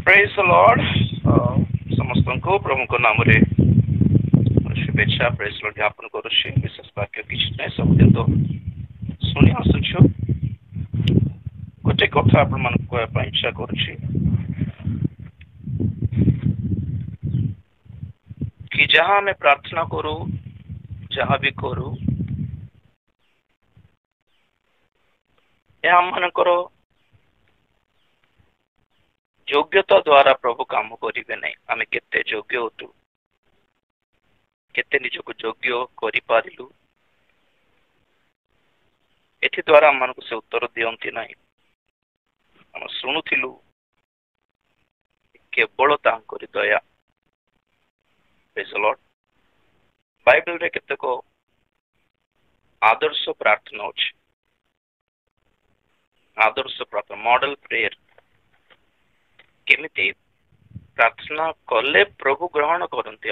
Praise the Lord समस्त को प्रभु को नाम रे शुभेच्छा प्रेज लॉर्ड ज्ञापन करुच्छी विशेष वाक्य किसी ना सबदिन तो शुणी आसुछु गोटे कथा आपण मान कहवा इच्छा करुच्छी कि जहाँ आम प्रार्थना करू जहाँ भी करू यह आमମାନଙ୍କର योग्यता द्वारा प्रभु काम करेंगे नहीं आम केते योग्य होतु केते निजको योग्य करि पारिलु एथि द्वारा आम मानक से उत्तर दियंती नहीं आम शुणुथिलु केवल तांकरी दया प्रेज द लॉर्ड बाइबल रे केतेको आदर्श प्रार्थना अछि आदर्श प्रार्थना मॉडल प्रेयर केमिति प्रार्थना कले प्रभु ग्रहण करते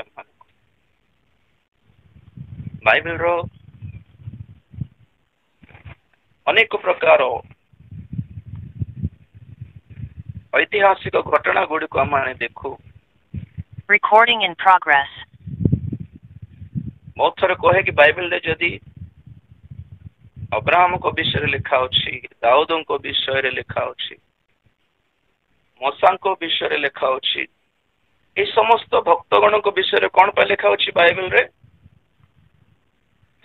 बाइबल रो अनेक प्रकार ऐतिहासिक घटना गुड़ी को आम देखू Recording in progress. बहुत थर कहे कि बाइबल रे जदि अब्राहम को विषय लिखा अछि दाऊद को विषय लिखा अछि मूसा को विषय लिखा अछि ए समस्त भक्तगण को विषय कौन पे लिखा अछि बाइबल रे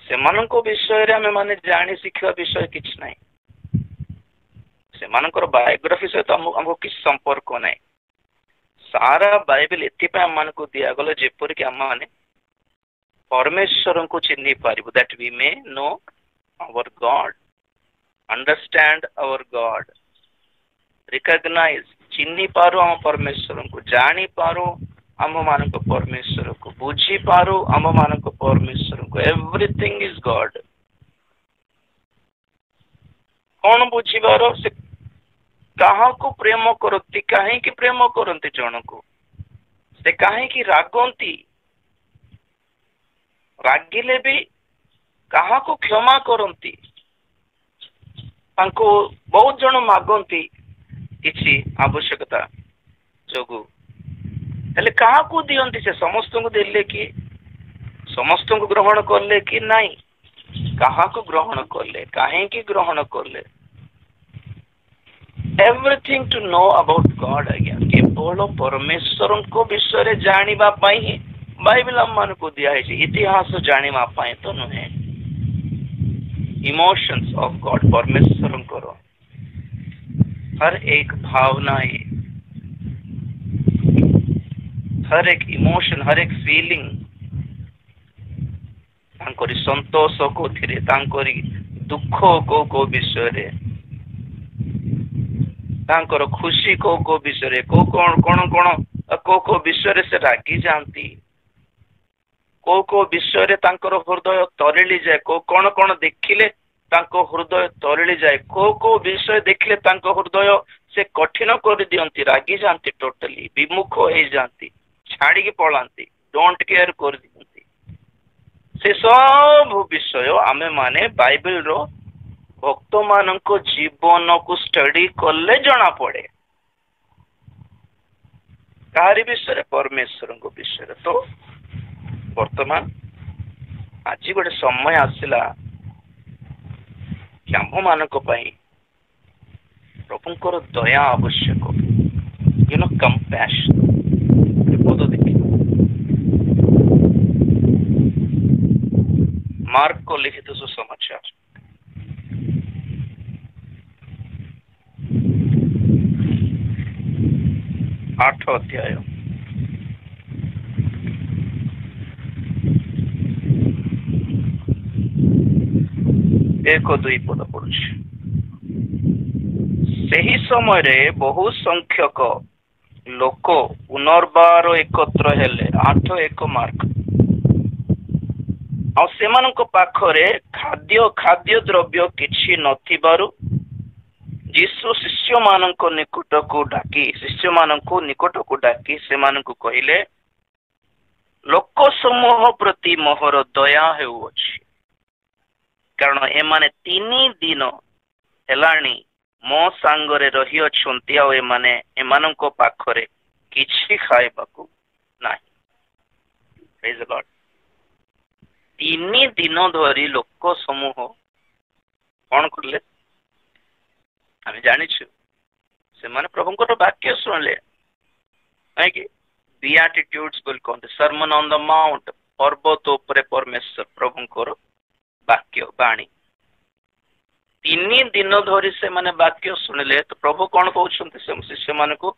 सेमान को विषय रे हमें माने जानी शिक्षा विषय किछ नहीं सेमानकर बायोग्राफी सहित हमको किछ संपर्क नहीं सारा बाइबल एथिपा हम को दिया गले जेपर कि हम माने परमेश्वर को चिन्हि पारिबो that we may know our God understand our God recognise चिन्हि पारो हम परमेश्वर को जानी पारो हम मान को परमेश्वर को बुझी पारो हम मान को परमेश्वर को एवरीथिंग इज गॉड कौन बुझी पारो से कहा को प्रेम करती कहीं की प्रेम करती जन को से कहीं की रागंती रागिले भी कहा को क्षमा करती बहुत जन मागंती किसी आवश्यकता जोगु हेले कहा को दियंती से समस्त को देले कि समस्त को ग्रहण करले कि नहीं कहा को ग्रहण करले काहे की ग्रहण करले everything to know about God again केवल परमेश्वर को विषय रे जानिबा पई बाइबल हम मान को दिया है इतिहास जानिबा पई तो नुहे इमोशंस ऑफ गॉड परमेश्वर करो हर एक भावना हर एक इमोशन हर एक फीलिंग तांकरी संतोष को थिरे तांकरी दुख को विषय रे तांकर खुशी को विषय रे को कौन विषय रे से रागी जानती को विषय रे तांकर हृदय तरिली जाए को कौन देखिले तांको हृदय तरिली जाए को विषय देखिले तांको हृदय से कठिन कर दियंती रागी जानती टोटली विमुख हो जाती छाड़ी की पलांती डोंट केयर कर दियंती से सब विषय आमे माने बाइबल रो भक्त मानक जीवन को स्टडी कले जना पड़े तारी विषय परमेश्वर को विषय तो वर्तमान आज गोटे समय आसला कि आम मानक प्रभुंकर दया आवश्यक यू नो कंपैशन पद देखिए मार्क को लिखित सुसमाचार 8 अध्याय 1-2 पद पढ़ुछि सही समय रे बहु संख्यक लोक पुनर्बार एकत्र हेले 8:1 मार्क आ सेमानक पाखरे खाद्य द्रव्य किछि नथिबारु यीशु शिष्य मानक निकट को डाकी से मानक कहिले लोक समूह प्रति मोहर दया हेउछि कारण एमाने 3 दिन हेलाणी मो सांगरे रही अछंती आ एमाने एमानक पाखरे କିଛି ଖାଇବାକୁ ନାହିଁ। ପ୍ରେଜ୍ ଦ ଲର୍ଡ। 3 ଦିନ ଧରି ଲୋକ ସମୂହ କଣ କଲେ ଆମେ ଜାଣିଛୁ। ସେମାନେ ପ୍ରଭୁଙ୍କର ବାକ୍ୟ ଶୁଣିଲେ, ନାଇଁ କି? ବିଆଟିଟ୍ୟୁଡ୍ସ ବୋଲି କହନ୍ତି, ସର୍ମନ ଅନ୍ ଦ ମାଉଣ୍ଟ, ପର୍ବତ ଉପରେ ପରମେଶ୍ୱର ପ୍ରଭୁଙ୍କର ବାକ୍ୟ ବାଣୀ। 3 ଦିନ ଧରି ସେମାନେ ବାକ୍ୟ ଶୁଣିଲେ। ତ ପ୍ରଭୁ କଣ କହୁଛନ୍ତି ଶିଷ୍ୟମାନଙ୍କୁ?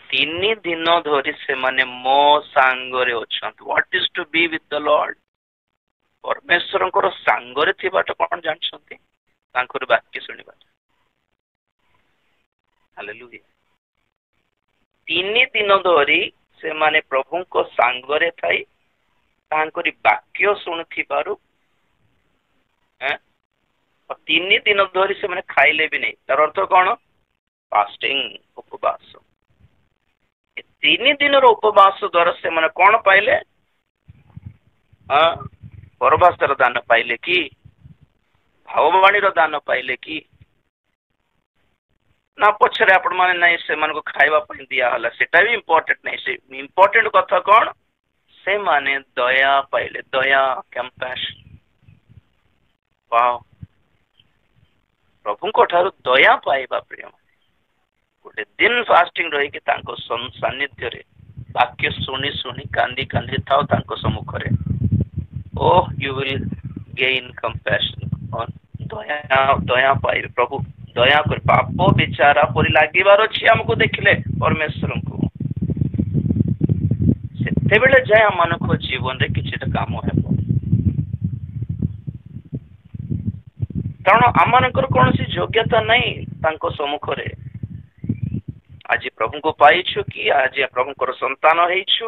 3 ଦିନ ଧରି ସେମାନେ ମୋ ସାଙ୍ଗରେ ଅଛନ୍ତି। What is to be with the Lord? ପରମେଶ୍ୱରଙ୍କର ସାଙ୍ଗରେ ଥିବାଟା କଣ ଜାଣିଛନ୍ତି? ତାଙ୍କର ବାକ୍ୟ ଶୁଣିବା। ହାଲେଲୁୟା। 3 ଦିନ ଧରି ସେମାନେ ପ୍ରଭୁଙ୍କ ସାଙ୍ଗରେ ଥାଇ ତାଙ୍କରି ବାକ୍ୟ ଶୁଣୁଥିବାରୁ 3 ଦିନ ଧରି ସେମାନେ ଖାଇଲେ ବି ନାହିଁ। ତାର ଅର୍ଥ କଣ? ଫାଷ୍ଟିଂ, ଉପବାସ। 3 ଦିନର ଉପବାସ ଦ୍ୱାରା ସେମାନେ କଣ ପାଇଲେ? ପରଭାଷାର ଦାନ ପାଇଲେ କି? ଭାବବାଣୀର ଦାନ ପାଇଲେ କି? ନା ପଛରେ ଆପଣ ମାନେ ନାଇଁ ସେମାନଙ୍କୁ ଖାଇବା ପାଇଁ ଦିଆହେଲା, ସେଟା ବି ଇମ୍ପୋର୍ଟାଣ୍ଟ ନାହିଁ। ସେ ଇମ୍ପୋର୍ଟାଣ୍ଟ କଥା କଣ? ସେମାନେ ଦୟା ପାଇଲେ। ଦୟା, କମ୍ପାସନ। ପ୍ରଭୁଙ୍କ ଠାରୁ ଦୟା ପାଇବା ପ୍ରିୟ। ଗୋଟେ ଦିନ ଫାଷ୍ଟିଂ ରହିକି ତାଙ୍କ ସାନ୍ନିଧ୍ୟରେ ବାକ୍ୟ ଶୁଣି ଶୁଣି କାନ୍ଦି କାନ୍ଦି ଥାଉ ତାଙ୍କ ସମ୍ମୁଖରେ। You will gain compassion. ଦୟା ପାଇବେ। ପ୍ରଭୁ ଦୟା କରି ପାପ ବିଚାରା ପରି ଲାଗିବାର ଅଛି ଆମକୁ ଦେଖିଲେ ପରମେଶ୍ୱରଙ୍କୁ। ସେତେବେଳେ ଯାଏ ଆମମାନଙ୍କ ଜୀବନରେ କିଛିଟା କାମ ହେବ। କାରଣ ଆମମାନଙ୍କର କୌଣସି ଯୋଗ୍ୟତା ନାହିଁ ତାଙ୍କ ସମ୍ମୁଖରେ। ଆଜି ପ୍ରଭୁଙ୍କୁ ପାଇଛୁ କି? ଆଜି ପ୍ରଭୁଙ୍କର ସନ୍ତାନ ହେଇଛୁ,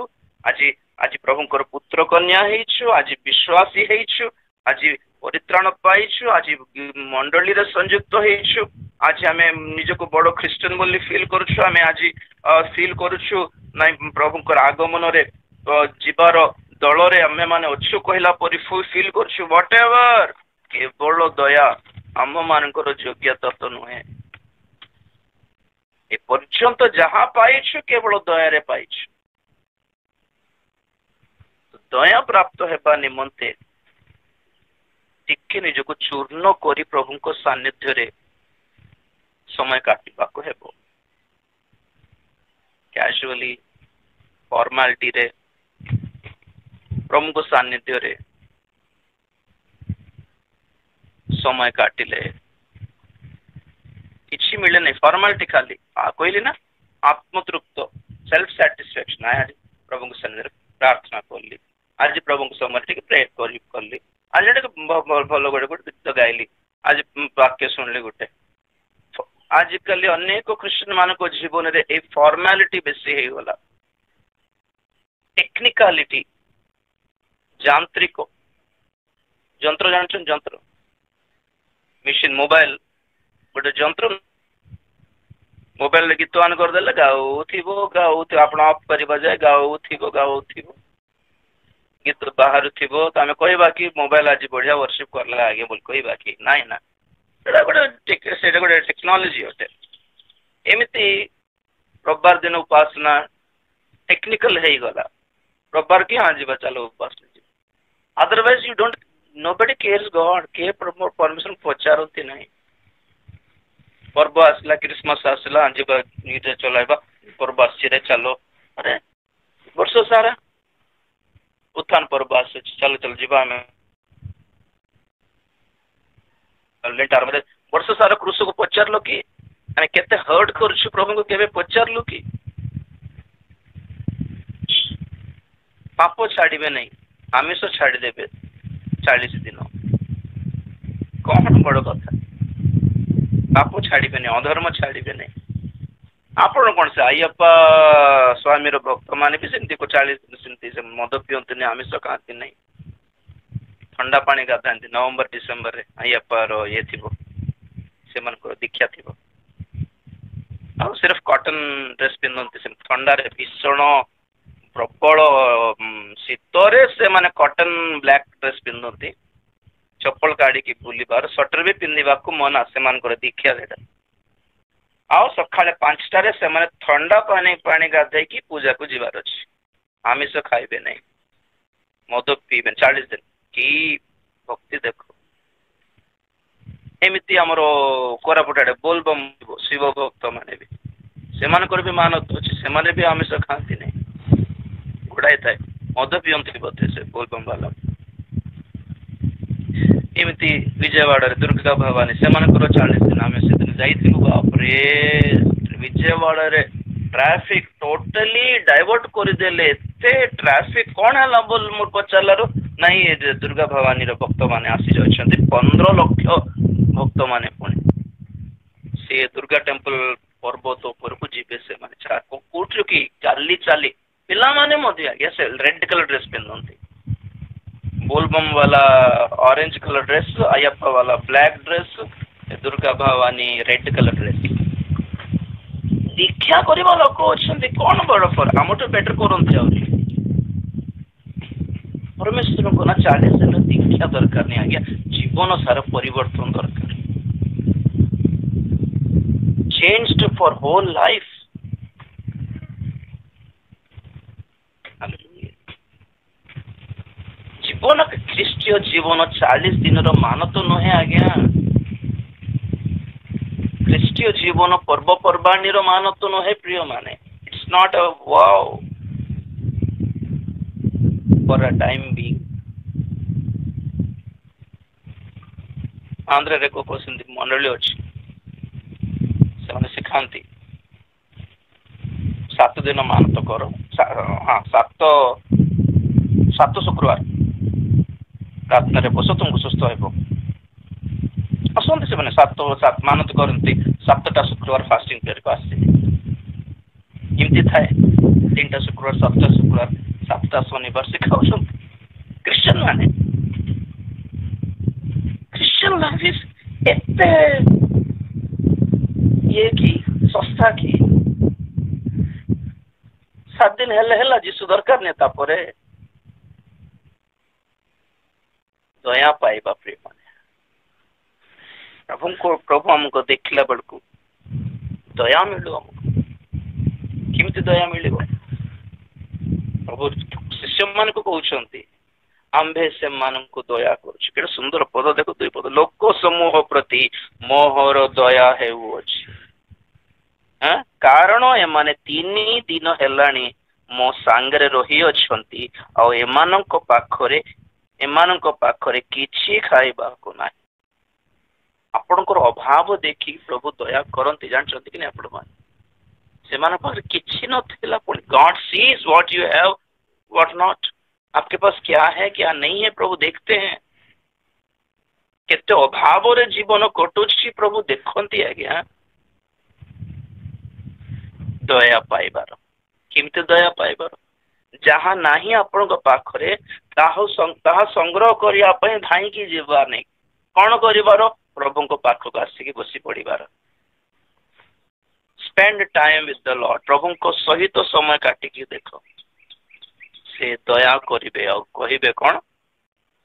ଆଜି ପ୍ରଭୁଙ୍କର ପୁତ୍ର କନ୍ୟା ହେଇଛୁ, ଆଜି ବିଶ୍ୱାସୀ ହେଇଛୁ, ଆଜି ପରିତ୍ରାଣ ପାଇଛୁ, ଆଜି ମଣ୍ଡଳୀରେ ସଂଯୁକ୍ତ ହେଇଛୁ, ଆଜି ଆମେ ନିଜକୁ ବଡ ଖ୍ରୀଷ୍ଟିଆନ ବୋଲି ଫିଲ୍ କରୁଛୁ। ଆମେ ଆଜି ଫିଲ୍ କରୁଛୁ ନାଇଁ ପ୍ରଭୁଙ୍କର ଆଗମନରେ ଯିବାର ଦଳରେ ଆମେ ମାନେ ଅଛୁ କହିଲା ପରି ଫିଲ୍ କରୁଛୁ। ହ୍ୱାଟ ଏଭର, କେବଳ ଦୟା, ଆମ ମାନଙ୍କର ଯୋଗ୍ୟତା ତ ନୁହେଁ। ଏପର୍ଯ୍ୟନ୍ତ ଯାହା ପାଇଛୁ କେବଳ ଦୟାରେ ପାଇଛୁ। ଦୟା ପ୍ରାପ୍ତ ହେବା ନିମନ୍ତେ ଟିକେ ନିଜକୁ ଚୂର୍ଣ୍ଣ କରି ପ୍ରଭୁଙ୍କ ସାନ୍ନିଧ୍ୟରେ ସମୟ କାଟିବାକୁ ହେବ। କ୍ୟାଜୁଆଲି, ଫର୍ମାଲିଟିରେ ପ୍ରଭୁଙ୍କ ସାନ୍ନିଧ୍ୟରେ ସମୟ କାଟିଲେ କିଛି ମିଳେ ନାହିଁ। ଫର୍ମାଲିଟି ଖାଲି କହିଲି ନା, ଆତ୍ମତୃପ୍ତ, ସେଲ୍ଫ ସାଟିସ୍ଫାକ୍ସନ। ଆଜି ପ୍ରଭୁଙ୍କ ସାନ୍ନିଧ୍ୟରେ ପ୍ରାର୍ଥନା କଲି, ଆଜି ପ୍ରଭୁଙ୍କ ସମୟରେ ଟିକେ ପ୍ରେ କଲି, ଆଜି ଟିକେ ଭଲ ଗୋଟେ ଗୀତ ଗାଇଲି, ଆଜି ବାକ୍ୟ ଶୁଣିଲି ଗୋଟେ। ଆଜିକାଲି ଅନେକ ଖ୍ରୀଷ୍ଟିଆନ ମାନଙ୍କ ଜୀବନରେ ଏଇ ଫର୍ମାଲିଟି ବେଶୀ ହେଇଗଲା। ଟେକ୍ନିକାଲିଟି, ଯାନ୍ତ୍ରିକ ଯନ୍ତ୍ର, ଜାଣିଛନ୍ତି ଯନ୍ତ୍ର, ମେସିନ, ମୋବାଇଲ ଗୋଟେ ଯନ୍ତ୍ର। ମୋବାଇଲରେ ଗୀତ ଅନ୍ କରିଦେଲେ ଗାଉଥିବ। ଆପଣ ଅଫ୍ କରିବା ଯାଏ ଗାଉଥିବ। ଗୀତ ବାହାରୁଥିବ ତ ଆମେ କହିବା କି ମୋବାଇଲ ଆଜି ବଢିଆ ବର୍ଷିପ କଲା ଆଜ୍ଞା ବୋଲି କହିବା କି? ନାଇଁ ନା, ସେଇଟା ଗୋଟେ ଟେକ୍ନୋଲୋଜି ଅଟେ। ଏମିତି ରବିବାର ଦିନ ଉପାସନା ଟେକ୍ନିକାଲ ହେଇଗଲା। ରବିବାର କି ହଁ ଯିବା, ଚାଲ ଉପାସନା ଯିବା। ଅଦରୱାଇଜ ୟୁ ଡୋଣ୍ଟ, ନୋବଡି କେୟାର୍ସ ଗଡ୍। କିଏ ପରମିଶନ ପଚାରନ୍ତି ନାହିଁ। ପର୍ବ ଆସିଲା, କ୍ରିସମାସ ଆସିଲା, ଯିବା ଇଟା ଚଲାଇବା, ପର୍ବ ଆସିରେ ଚାଲ। ଆରେ ବର୍ଷ ସାରା ଉତ୍ଥାନ ପର୍ବ ଆସୁଛି, ଚାଲ ଯିବା ଆମେ। ବର୍ଷ ସାରା କୃଷକ ପଚାରିଲ କି ଆମେ କେତେ ହର୍ଟ କରୁଛୁ ପ୍ରଭୁଙ୍କୁ କେବେ ପଚାରିଲୁ କି? ପାପ ଛାଡିବେ ନାହିଁ, ଆମିଷ ଛାଡିଦେବେ 40 ଦିନ। କଣ ବଡ କଥା? ପାପ ଛାଡିବେନି, ଅଧର୍ମ ଛାଡିବେନି। ଆପଣ କଣ ସେ ଆయ్యప్ప ସ୍ୱାମୀର ଭକ୍ତ ମାନେ ବି ସେମିତି 40 ଦିନ ସେମିତି ମଦ ପିଅନ୍ତିନି, ଆମିଷ ଖାଆନ୍ତି ନାହିଁ, ଥଣ୍ଡା ପାଣି ଗାଧାନ୍ତି। ନଭେମ୍ବର ଡିସେମ୍ବରରେ ଆయ్యప్పର ଇଏ ଥିବ, ସେମାନଙ୍କର ଦୀକ୍ଷା ଥିବ। ଆଉ ସିର୍ଫ କଟନ ଡ୍ରେସ ପିନ୍ଧନ୍ତି। ସେମିତି ଥଣ୍ଡାରେ, ଭୀଷଣ ପ୍ରବଳ ଶୀତରେ ସେମାନେ କଟନ ବ୍ଲାକ ଡ୍ରେସ ପିନ୍ଧନ୍ତି। ଚପଲ କାଢିକି ବୁଲିବାର, ସ୍ୱେଟର ବି ପିନ୍ଧିବାକୁ ମନା, ସେମାନଙ୍କର ଦୀକ୍ଷା ସେଇଟା। ଆଉ ସକାଳେ 5ଟାରେ ସେମାନେ ଥଣ୍ଡା ପାଣି ଗାଧେଇକି ପୂଜାକୁ ଯିବାର ଅଛି। ଆମିଷ ଖାଇବେ ନାହିଁ, ମଦ ପିଇବେ 40 ଦିନ। କି ଭକ୍ତି ଦେଖ। ଏମିତି ଆମର କୋରାପୁଟ ଆଡେ ବୋଲବମ୍ ଶିବ ଭକ୍ତ ମାନେ ବି, ସେମାନଙ୍କର ବି ମାନତ ଅଛି, ସେମାନେ ବି ଆମିଷ ଖାଆନ୍ତି ନାହିଁ, ଗୁଡାଏ ଥାଏ। ମଦ ପିଅନ୍ତି ବୋଧେ ସେ ବୋଲବମ୍ ବାଲା। ଏମିତି ବିଜୟୱାଡାରେ ଦୁର୍ଗା ଭବାନୀ, ସେମାନଙ୍କର 40 ଦିନ। ଆମେ ସେଦିନ ଯାଇଥିଲୁ, ବାପରେ ବିଜୟୱାଡାରେ ଟ୍ରାଫିକ ଟୋଟାଲି ଡାଇଭର୍ଟ କରିଦେଲେ। ଏତେ ଟ୍ରାଫିକ କଣ ହେଲା ବୋଲି ମୁଁ ପଚାରିଲାରୁ, ନାଇଁ ଏ ଦୁର୍ଗା ଭବାନୀର ଭକ୍ତ ମାନେ ଆସି ଯାଉଛନ୍ତି, 15 ଲକ୍ଷ ଭକ୍ତ ମାନେ। ପୁଣି ସେ ଦୁର୍ଗା ଟେମ୍ପଲ ପର୍ବତ ଉପରକୁ ଯିବେ ସେମାନେ। କୋଉଠୁ କି ଚାଲି ଚାଲି, ପିଲାମାନେ ମଧ୍ୟ ଆଜ୍ଞା ସେ ରେଡ୍ କଲର ଡ୍ରେସ୍ ପିନ୍ଧନ୍ତି, ବୋଲବମ୍ वाला ऑरेंज कलर ड्रेस, अयप्पा वाला black dress, Durga Bhavani red colour dress. दीक्षा କରିବା ଲୋକ ଅଛନ୍ତି, କଣ ବଡ ଫର ଆମଠୁ ବେଟର କରନ୍ତି। ଆହୁରି ପରମେଶ୍ୱରଙ୍କ ନା 40 ଦିନ ଦୀକ୍ଷା ଦରକାର ନାହିଁ ଆଜ୍ଞା, ଜୀବନ ସାରା ପରିବର୍ତ୍ତନ ଦରକାର। ଚେଞ୍ଜଡ ଫର ହୋଲ ଲାଇଫ। ଜୀବନ ଖ୍ରୀଷ୍ଟୀୟ ଜୀବନ 40 ଦିନର ମାନ ତ ନୁହେଁ ଆଜ୍ଞା। ଖ୍ରୀଷ୍ଟୀୟ ଜୀବନ ପର୍ବପର୍ବାଣୀର ମାନ ତ ନୁହେଁ ପ୍ରିୟ ମାନେ। ଇଟ୍ସ ନଟ୍ ଅ ୱାଓ ଫର ଅ ଟାଇମ ବିଂ। ଆନ୍ଧ୍ରରେ ସେମିତି ମଣ୍ଡଳୀ ଅଛି, ସେମାନେ ଶିଖାନ୍ତି 7 ଦିନ ମାନତ କର। ହଁ, 7 ଶୁକ୍ରବାର ପ୍ରାର୍ଥନାରେ ବସ, ତୁମକୁ ସୁସ୍ଥ ହେବ। ଆସନ୍ତି ସେମାନେ 7 ମାନତ କରନ୍ତି, 7ଟା ଶୁକ୍ରବାର ଫାଷ୍ଟିଂ ପିରିୟଡକୁ ଆସିବେ। ଏମିତି ଥାଏ, 3ଟା ଶୁକ୍ରବାର, 7ଟା ଶୁକ୍ରବାର, 7ଟା ଶନିବାର ଶିଖାଉଛନ୍ତି ଖ୍ରୀଷ୍ଟିଆନ ମାନେ। ଖ୍ରୀଷ୍ଟିଆନ ଲାଇଫ ଏତେ ଇଏ କି ଶସ୍ତା କି? 7 ଦିନ ହେଲେ ହେଲା, ଯୀଶୁ ଦରକାର ନାହିଁ। ତାପରେ ଦୟା ପାଇବା ପ୍ରିୟ ମାନେ, ପ୍ରଭୁ ଆମକୁ ଦେଖିଲା ବେଳକୁ ଦୟା ମିଳିବ ଆମକୁ। କେମିତି ଦୟା ମିଳିବ? ପ୍ରଭୁ ଶିଷ୍ୟ ମାନଙ୍କୁ କହୁଛନ୍ତି, ଆମ୍ଭେ ସେମାନଙ୍କୁ ଦୟା କରୁଛୁ। କେତେ ସୁନ୍ଦର ପଦ ଦେଖ, 2 ପଦ, ଲୋକ ସମୂହ ପ୍ରତି ମୋହର ଦୟା ହେଉଅଛି, କାରଣ ଏମାନେ 3 ଦିନ ହେଲାଣି ମୋ ସାଙ୍ଗରେ ରହିଅଛନ୍ତି, ଆଉ ଏମାନଙ୍କ ପାଖରେ କିଛି ଖାଇବାକୁ ନାହିଁ। ଆପଣଙ୍କର ଅଭାବ ଦେଖି ପ୍ରଭୁ ଦୟା କରନ୍ତି, ଜାଣିଛନ୍ତି କି ନାହିଁ ଆପଣ ମାନେ? ସେମାନଙ୍କ ପାଖରେ କିଛି ନଥିଲା, ପୁଣି God sees what you have what not. आपके पास क्या है क्या नहीं है प्रभु देखते हैं। केते अभावरे जीवन कटुछि प्रभु देखंती आज्ञा। दया पाइबार, केमते दया पाइबार? जहाँ नाही आपनक पाखरे ताहा संग्रह करिया पय धाई की जीवा नहीं। कौन करिबार? प्रभु को पाखक आसिक बसी पड़िबार। Spend time with the Lord. प्रभु को सहित तो समय काटिकी देख, से दया करिवे। आ कहिबे कौन,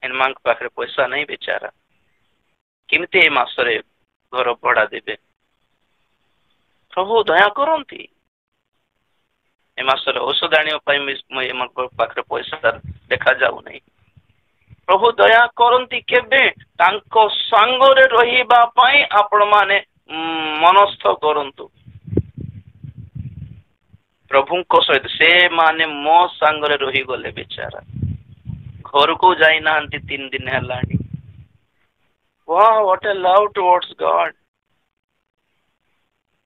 एनमांक पाखरे पैसा नहीं बेचारा, केमते ए मासरे घर भड़ा देबे। प्रभु दया करंती। ए मासरे औषध आनिया पय एमांक पाखरे पैसा देखा जाऊ नहीं। प्रभु दया करंती केबे? तांको संगरे रहिबा पय आपण माने मनस्थ करंतु। प्रभु को सहित से माने मो संगरे रही गले बेचारा, घर को जाई ना 3 दिन हेलानी। वाह, what a love towards God.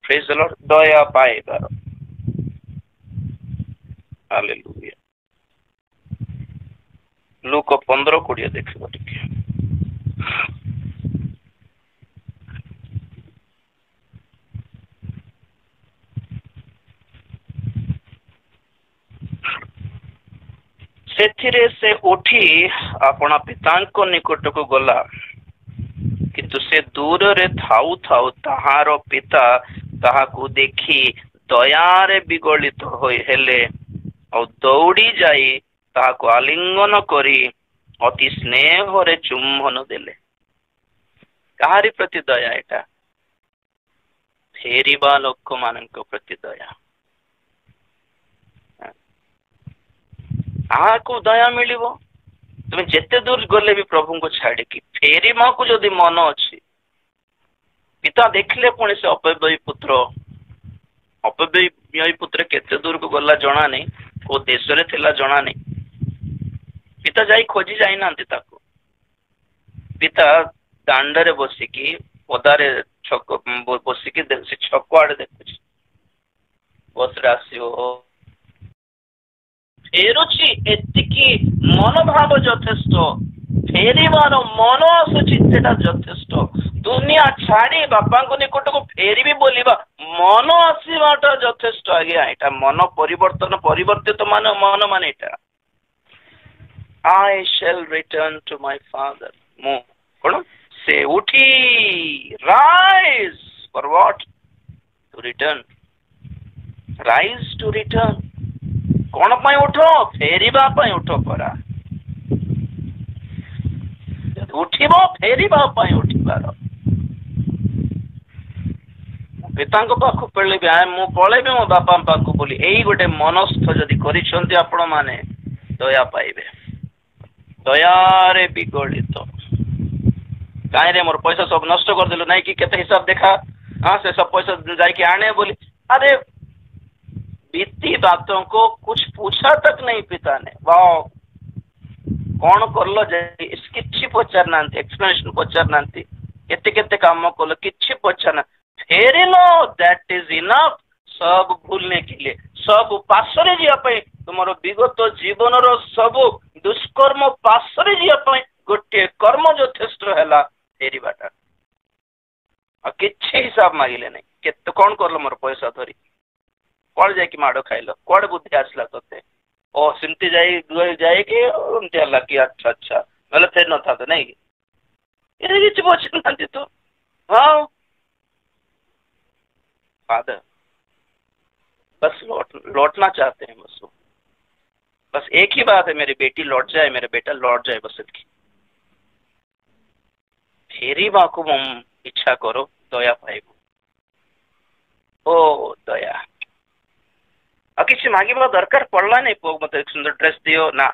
Praise the Lord. दया पाइबार। हालेलुया। लूक 15:20 देखिबो टिके। सेथिरे से उठी अपना पितांको निकट को गला, किंतु से दूर रे थाउ थाउ ताहार पिता ताहाकू देखी दयारे विगलित हेले और दौड़ी जाई ताहाकू आलिंगन करी अति स्नेह रे चुम्बन देले। कहारी प्रति दया एटा? ଫେରିବା ଲୋକମାନଙ୍କ ପ୍ରତି ଦୟା। କାହାକୁ ଦୟା ମିଳିବ? ତୁମେ ଯେତେ ଦୂର ଗଲେ ବି ପ୍ରଭୁଙ୍କୁ ଛାଡ଼ିକି ଫେରିବାକୁ ଯଦି ମନ ଅଛି, ପିତା ଦେଖିଲେ ପୁଣି ସେ ଅପବ୍ୟୟୀ ପୁତ୍ର କେତେ ଦୂରକୁ ଗଲା ଜଣା ନାହିଁ, କୋଉ ଦେଶରେ ଥିଲା ଜଣା ନାହିଁ। ପିତା ଯାଇ ଖୋଜି ଯାଇନାହାନ୍ତି ତାକୁ। ପିତା ଦାଣ୍ଡରେ ବସିକି ପଦାରେ ବସିକି ସେ ଛକ ଆଡେ ଦେଖୁଛି, ବସରେ ଆସିବ ଫେରୁଛି, ଏତିକି ମନୋଭାବ ଯଥେଷ୍ଟ। ଫେରିବାର ମନ ଆସୁଛି, ସେଟା ଯଥେଷ୍ଟ। ଦୁନିଆ ଛାଡି ବାପାଙ୍କ ନିକଟକୁ ଫେରିବି ବୋଲିବା ମନ ଆସିବାଟା ଯଥେଷ୍ଟ। ଆଜ୍ଞା ଏଇଟା ମନ ପରିବର୍ତ୍ତିତ ମନ ମାନେ ଏଇଟା I shall return to my father। ମୁଁ କଣ ସେ ଉଠି rise for what? To return। rise to return। କଣ ପାଇଁ ଉଠ? ଫେରିବା ପାଇଁ ଉଠ ପରା। ଉଠିବ ଫେରିବା ପାଇଁ ଉଠିବାର। ପିତାଙ୍କ ପାଖକୁ ପଳେଇବି, ମୁଁ ପଳେଇବି ମୋ ବାପାଙ୍କ ପାଖକୁ ବୋଲି ଏଇ ଗୋଟେ ମନସ୍ଥ ଯଦି କରିଛନ୍ତି ଆପଣ ମାନେ, ଦୟା ପାଇବେ। ଦୟାରେ ବିଗଳିତ। କାହିଁରେ ମୋର ପଇସା ସବୁ ନଷ୍ଟ କରିଦେଲୁ, ନାଇଁ କି କେତେ ହିସାବ ଦେଖା, ସେ ସବୁ ପଇସା ଯାଇକି ଆଣେ ବୋଲି। अरे बीती बातों को कुछ पूछा तक नहीं पिता ने। वाह कौन करलो किछि पचार नांती, एक्सप्लेनेशन पचार नांती, केते केते काम कलो किछि पचार। फेरिलो, दैट इज इनफ। सब भूलने के लिए, सब पासरे जिया पे, तुमरो विगत जीवन रो सब दुष्कर्म पासरे जिया पे गोटे कर्म यथेष्ट हैला फेरिबाटा। आ किछि हिसाब मागिले नहीं, केते कौन करलो मोर पैसा धरी, कौन जाकि माड़ खाइल, कौन बुद्धि आसला तोते? ओ सिमती जाइए एमती हला कि अच्छा अच्छा मतलब फेर न था तो नहीं ये किसी पहुंच ना तो। हाँ फादर बस लौटना चाहते हैं, बस एक ही बात है, मेरी बेटी लौट जाए, मेरा बेटा लौट जाए, बस इतनी। फेरी बाकू मम इच्छा करो, दया पाइबो। ओ दया आ किसी मांगिबा दरकार पड़ला नहीं। पुओ मते एक सुंदर ड्रेस दियो ना,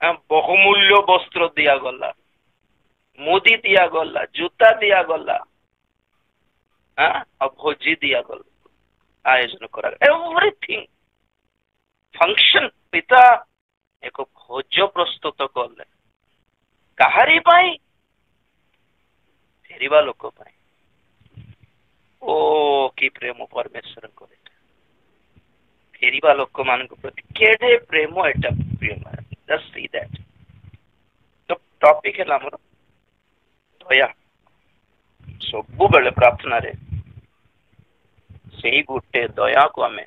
बहुमूल्य वस्त्र दिया गला, मुदी दिया गला, जूता दिया गला, भोजी दिया गला, आयोजन करा एवरीथिंग फंक्शन। पिता एक भोज प्रस्तुत कले काहारी पाई? फेरिबा लोक पाई। ओ कि प्रेम परमेश्वर को फेरिबा लोक मान प्रति केडे प्रेम एटा प्रेम। Just see that. तो टॉपिक है हमर दया। सब बेले प्रार्थना रे सही गोटे दया को आमे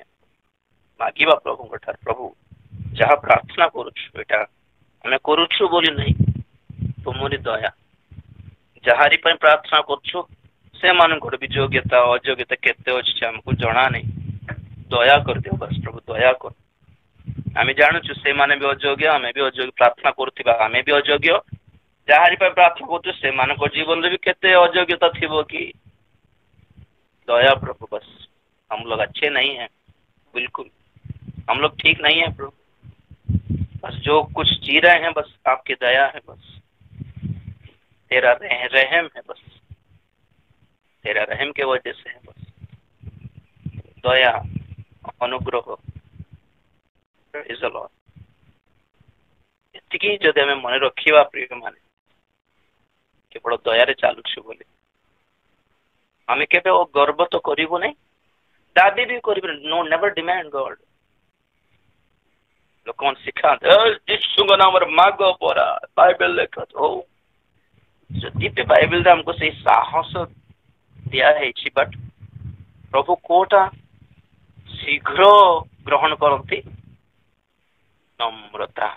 मागिबा प्रभु ठार। प्रभु जहाँ प्रार्थना करुछु एटा आमे करुछु बोली नहीं, तुमरी दया। जहारी पर प्रार्थना करुछु से मानकर भी योग्यता अयोग्यता केते अछि हमको जଣା नहीं। दया कर दियो बस प्रभु, दया कर। आमे जानुछु से माने भी अयोग्य, आमे भी अयोग्य प्रार्थना करथिबा, आमे भी अयोग्य। जहारी पर प्रार्थना करछु से मानको जीवन रे भी केते अयोग्यता थिबो कि। दया प्रभु बस, हम लोग अच्छे नहीं हैं, बिल्कुल हम लोग ठीक नहीं है प्रभु। बस जो कुछ जी रहे हैं बस आपकी दया है, बस तेरा रहम है, बस तेरा रहम के वजह से है। बस दया अनुग्रह एतिकी जदि आमे मन रखिबा प्रिय माने केवल दया चलुछु बोली आमे केबे ओ गर्व तो करिबो नहीं, दाबी भी करिबो। No never demand God. लोक मन सिखाते यीशुଙ୍କ नामରେ माग परा बाइबल लेखा हो। जदि पे बाइबल रे हमको से साहस दिया है, बट प्रभु कोटा शीघ्र ग्रहण करती नम्रता।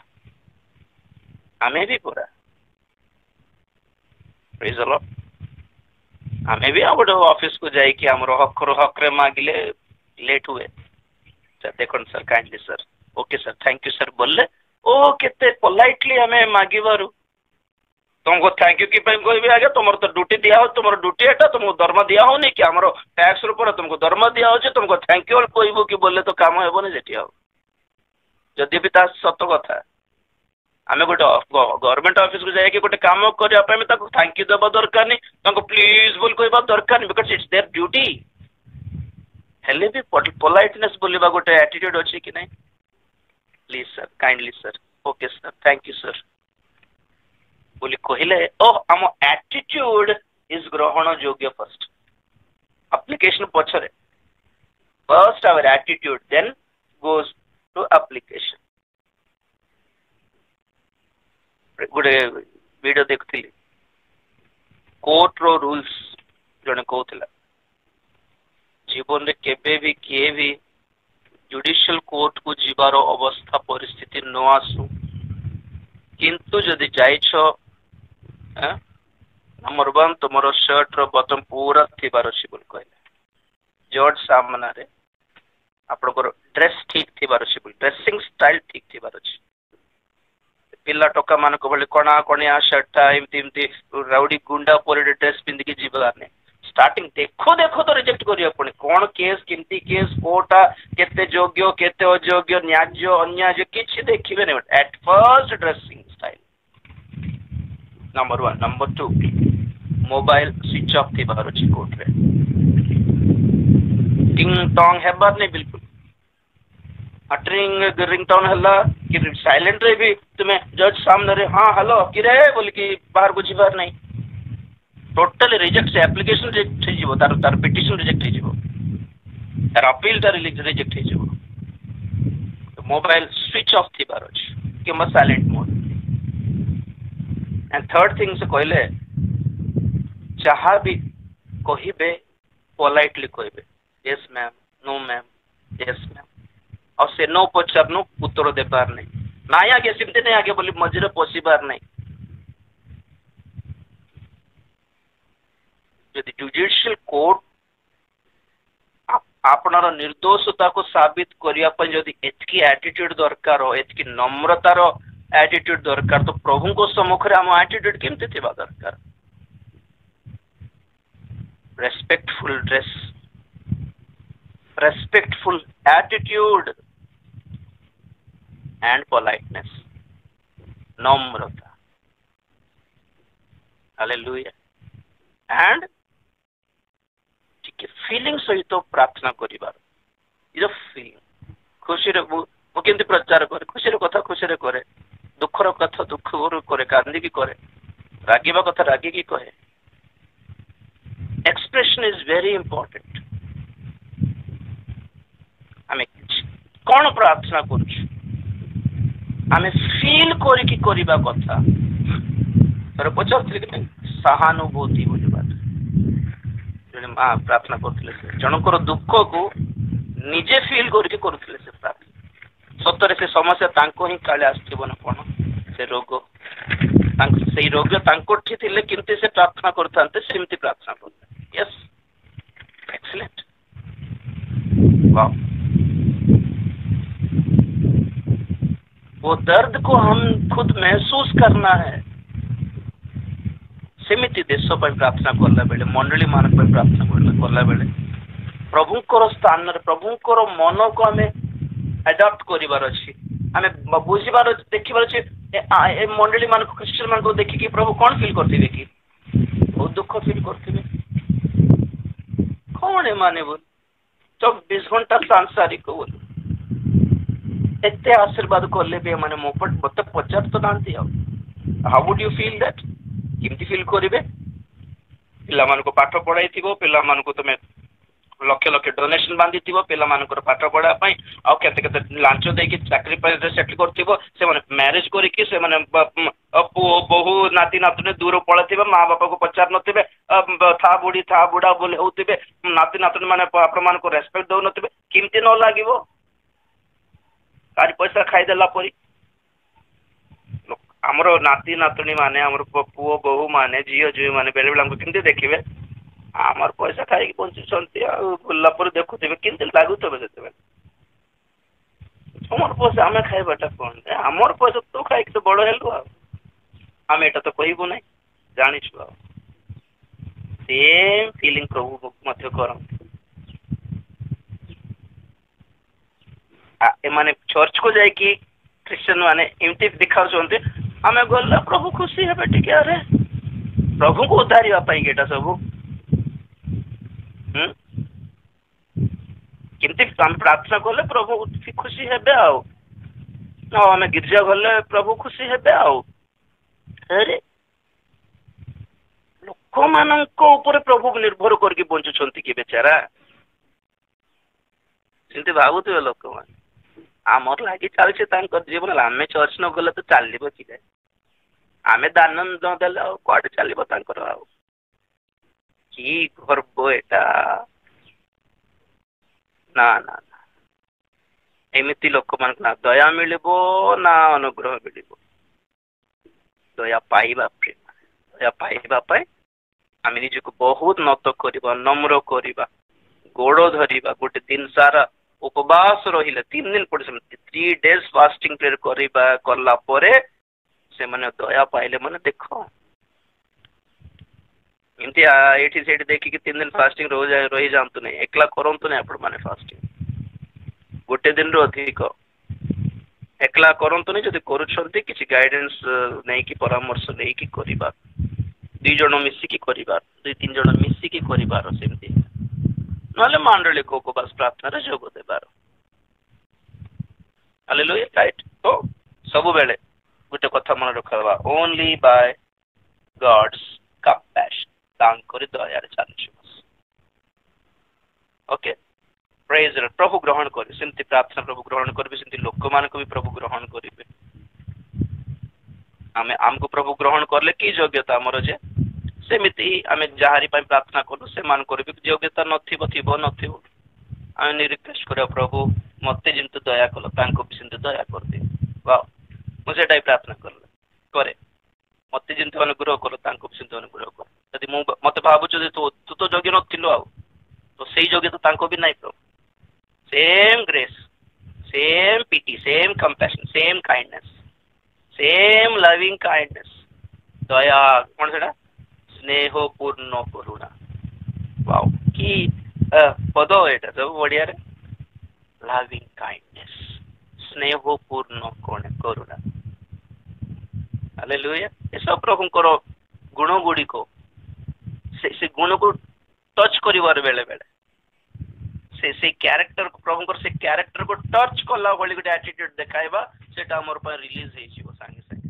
आमे भी पूरा प्रेज द लॉर्ड। आमे भी गोटे ऑफिस को जाई कि हमरो हक रे मागिले लेट हुए, सर देखन sir kindly sir, okay sir thank you sir बोलले, ओ केते पोलाइटली हमें मागिबारु तुमको थैंक यू कि कहबी आगे तुम तो ड्यूटी दिया हो तुम ड्यूटी एटा तुमको दरमा दिया होनी कि आमर टैक्स रूप तुमको दरमा दिया हो तुमको थैंक यू कहबू कि बोले तो काम हेबनी सेठी आ जदि भी ता सत कथा आम गोटे गवर्नमेंट ऑफिस को जाए गोटे काम करने थैंक यू देवा दरकार नहीं प्लीज बोल कह दरकार नहीं बिकज इट्स देयर ड्यूटी हेले भी पोलाइटनेस बोलवा गोटे एटीट्यूड अच्छी कि नहीं please sir kindly sir okay sir thank you sir बोली कहले ओ आम एटीट्यूड इज ग्रहण योग्य फर्स्ट एप्लिकेशन पछरे first our attitude then goes to application गोटे वीडियो देखुली कोर्ट रो रूल्स जने कहूला जीवन रे केबे भी किए भी जुडिशियल कोर्ट को जीवार अवस्था परिस्थिति न आसू किंतु जदि जाइछ नंबर वन तुम शर्ट रो बटन पूरा थिबार अछि बोल कहले जज सामना रे आपनकर ड्रेस ठीक थिबार अछि बोल ड्रेसिंग स्टाइल ठीक थिबार अछि पिला टोका मान को बोले कोना कोनिया शर्टा एमती एमती राउडी गुंडा पर ड्रेस पिंद के जीवार ने स्टार्टिंग देखो देखो तो रिजेक्ट करियो पुणी कोन केस किंती केस कोटा केते योग्य केते अयोग्य न्याय्य अन्याय किछि देखिबे नै at first dressing style number 1 number 2 mobile switch off थी बाहर अछि कोर्ट रे टिंग टोंग हेबार नै बिल्कुल अटरिंग रिंग टोन हल्ला कि साइलेंट रे भी तुम्हें जज सामने रे हां हेलो कि रे बोल कि बाहर को जीवार नै टोटली रिजेक्ट से एप्लिकेशन रिजेक्ट हो तार तार पिटिशन रिजेक्ट हो तार अपील तार रिजेक्ट हो मोबाइल स्विच ऑफ थी बार अछि कि म silent mode and third thing से कहले चाहा भी कहिबे पोलाइटली कहबे yes ma'am no ma'am yes ma'am और से नो पचारनु उत्तर देबार नहीं ना आगे सिमते नहीं आगे बोली मझे पशिबार नहीं यदि जुडिशियल कोर्ट आपनर निर्दोषता को साबित करिया पय यदि एतकी एटीट्यूड दरकार हो एतकी नम्रतार एटीट्यूड दरकार तो प्रभु को सम्मुख रे हम एटीट्यूड केमते थिबा दरकार respectful dress respectful attitude and politeness Namrata hallelujah and feeling सहित प्रार्थना करिबार इज अ फीलिंग खुशी रे मु केंति प्रचार करे खुशी रे कथा खुशी रे करे दुख रो कथा दुख रो करे कांदी की करे रागीबा कथा रागी की कहे एक्सप्रेशन इज वेरी इंपोर्टेंट हमें कौन प्रार्थना करूछु हमें फील करी की करिबा कथा तर पचारथिले कि सहानुभूति बोली बात माँ प्रार्थना करते जनकर दुख को निजे फील करके करुले से प्रार्थना सतरे से समस्या तांको ही काले आसथिबो न कोन से रोग से रोग तांकोठी थिले किंतु से प्रार्थना करथांते सेमती प्रार्थना करते यस एक्सीलेंट वाओ वो दर्द को हम खुद महसूस करना है सेमिति देश पर प्रार्थना करला बेले मंडली मान पर प्रार्थना करला बेले प्रभुकर स्थान रे प्रभुकर मन को हमें अडॉप्ट करिवार अछि हमें बुझिबार देखिबार अछि ए मंडली मान को क्रिश्चियन मान को देखि कि प्रभु कोन फील करथिबे कि बहुत दुख फील करथिबे कोन है माने बोल 24 घंटा सांसारिक बोल एते आशीर्वाद करले बे माने मोपट मत पचार तो Danti how would you feel that किमती फील करिवे पिला मान को पाठ पढ़ाई थिबो पिला मान को तमे लक्ष लक्ष डोनेशन बांधी थिबो पिला मान को पाठ पढ़ा पई आ केते केते लांचो देकी चाकरी पर सेटल करथिबो से माने मैरिज करी कि से माने बहु नाती नातुने दूर पळथिबे मां बापा को पचार नथिबे था बुढ़ी था बुढ़ा बोले होतिबे नाती नातुने माने आप मान को रेस्पेक्ट दउ नथिबे किमती न लागिवो कारी पैसा खाई देला परी हमरो नाती नातुणी माने हमरो पुओ बहु माने झियो झियो माने बेले बेला किंतु देखिबे हमर पैसा खाई बंचुछंती आ बुल्ला पर देखुथिबे किंतु लागुतबे जतबे हमर पैसा हमें खाइबाटा कोन हमर पैसा तो खाई के बड़ हेलु हम एटा तो कहबो नै ଜାଣିଛୁ ଆଉ ସେମ୍ ଫିଲିଂ ପ୍ରଭୁ ମଧ୍ୟ କରନ୍ତି। ଏମାନେ ଚର୍ଚ୍ଚକୁ ଯାଇକି ଖ୍ରୀଷ୍ଟିଆନ ମାନେ ଏମିତି ଦେଖାଉଛନ୍ତି ଆମେ ଗଲେ ପ୍ରଭୁ ଖୁସି ହେବେ ଟିକେ, ଆରେ ପ୍ରଭୁଙ୍କୁ ଉଦ୍ଧାରିବା ପାଇଁ ଏଇଟା ସବୁ। କେମିତି ଆମେ ପ୍ରାର୍ଥନା କଲେ ପ୍ରଭୁ ଖୁସି ହେବେ ଆଉ ଆମେ ଗିର୍ଜା ଗଲେ ପ୍ରଭୁ ଖୁସି ହେବେ ଆଉ। ଆରେ ଲୋକମାନଙ୍କ ଉପରେ ପ୍ରଭୁ ନିର୍ଭର କରିକି ବଞ୍ଚୁଛନ୍ତି କି ବେଚାରା, ସେମିତି ଭାବୁଥିବେ ଲୋକମାନେ। ଆମର ଲାଗି ଚାଲିଛି ତାଙ୍କ ଜୀବନ, ଆମେ ଚର୍ଚ୍ଚ ନ ଗଲେ ତ ଚାଲିବ କି ନାହିଁ, ଆମେ ଦାନ ନ ଦେଲେ ଆଉ କୁଆଡେ ଚାଲିବ ତାଙ୍କର। ଆଉ କି ଗର୍ବ ଏଟା, ନା ନା ନା, ଏମିତି ଲୋକମାନଙ୍କୁ ନା ଦୟା ମିଳିବ ନା ଅନୁଗ୍ରହ ମିଳିବ। ଦୟା ପାଇବା ପ୍ରେମ, ଦୟା ପାଇବା ପାଇଁ ଆମେ ନିଜକୁ ବହୁତ ନତ କରିବା, ନମ୍ର କରିବା, ଗୋଡ଼ ଧରିବା, ଗୋଟେ ଦିନ ସାରା ଉପବାସ ରହିଲେ 3 ଦିନ ପଡେ ସେମିତି 3 days ଫାଷ୍ଟିଂ ପ୍ରେୟର କରିବା, କଲା ପରେ ସେମାନେ ଦୟା ପାଇଲେ। ମାନେ ଦେଖ ଏମିତି ଏଇଠି ସେଇଠି ଦେଖିକି 3 ଦିନ ଫାଷ୍ଟିଂ ରହିଯାଆନ୍ତୁ ନାହିଁ, ଏକଲା କରନ୍ତୁ ନାହିଁ ଆପଣ ମାନେ ଫାଷ୍ଟିଂ। ଗୋଟେ ଦିନରୁ ଅଧିକ ଏକଲା କରନ୍ତୁନି, ଯଦି କରୁଛନ୍ତି କିଛି ଗାଇଡେନ୍ସ ନେଇକି ପରାମର୍ଶ ନେଇକି କରିବା, 2 ଜଣ ମିଶିକି କରିବାର, 2-3 ଜଣ ମିଶିକି କରିବାର, ସେମିତି ନହେଲେ ମାଣ୍ଡଳିକ ଉପବାସ ପ୍ରାର୍ଥନାରେ ଯୋଗ ଦେବାର। Hallelujah, right. ତ ସବୁବେଳେ ଗୋଟେ କଥା ମନେ ରଖାଇବା, ଓନ୍ଲି ବାୟ ଗଡ୍ସ କମ୍ପାସନ, ତାଙ୍କରି ଦୟାରେ ଚାଲିଛୁ। ଓକେ, ପ୍ରେଜ୍ ଦ ଲର୍ଡ। ପ୍ରଭୁ ଗ୍ରହଣ କରିବେ, ସେମିତି ପ୍ରାର୍ଥନା ପ୍ରଭୁ ଗ୍ରହଣ କରିବେ, ସେମିତି ଲୋକମାନଙ୍କୁ ବି ପ୍ରଭୁ ଗ୍ରହଣ କରିବେ। ଆମକୁ ପ୍ରଭୁ ଗ୍ରହଣ କଲେ କି ଯୋଗ୍ୟତା ଆମର, ଯେ ସେମିତି ଆମେ ଯାହାରି ପାଇଁ ପ୍ରାର୍ଥନା କଲୁ ସେମାନଙ୍କର ବି ଯୋଗ୍ୟତା ନଥିବ, ଥିବ ନଥିବ, ଆମେ ରିକ୍ୱେଷ୍ଟ କରିବା ପ୍ରଭୁ ମତେ ଯେମିତି ଦୟା କଲ ତାଙ୍କୁ ବି ସେମିତି ଦୟା କରିଦିଅ। ୱାଓ, ମୁଁ ସେଟା ହିଁ ପ୍ରାର୍ଥନା କରେ, ମତେ ଯେମିତି ଅନୁଗ୍ରହ କଲ ତାଙ୍କୁ ବି ସେମିତି ଅନୁଗ୍ରହ କର। ଯଦି ମତେ ଭାବୁଛୁ ଯେ ତୁ ତ ଯୋଗ୍ୟ ନଥିଲୁ ଆଉ, ତ ସେଇ ଯୋଗ୍ୟତା ତାଙ୍କୁ ବି ନାହିଁ ପ୍ରଭୁ। Same grace, same pity, same compassion, same kindness, same loving kindness, ଦୟା, କଣ ସେଟା, ସ୍ନେହ ପୂର୍ଣ୍ଣ କରୁଣା। ୱାଓ, କି ପଦ ଏଇଟା ସବୁ ଓଡ଼ିଆରେ, ଲଭିଂ କାଇଣ୍ଡନେସ୍, ସ୍ନେହ ପୂର୍ଣ୍ଣ କରୁଣା। ହାଲେଲୁୟା। ଏସବୁ ପ୍ରଭୁଙ୍କର ଗୁଣ ଗୁଡ଼ିକ, ସେ ଗୁଣକୁ ଟଚ୍ କରିବାର ବେଳେ ବେଳେ ସେ କ୍ୟାରେକ୍ଟର, ପ୍ରଭୁଙ୍କର ସେ କ୍ୟାରେକ୍ଟରକୁ ଟଚ୍ କଲା ଭଳି ଗୋଟେ ଆଟିଟ୍ୟୁଡ ଦେଖାଇବା, ସେଟା ଆମର ପାଇଁ ରିଲିଜ ହେଇଯିବ ସାଙ୍ଗେ ସାଙ୍ଗେ।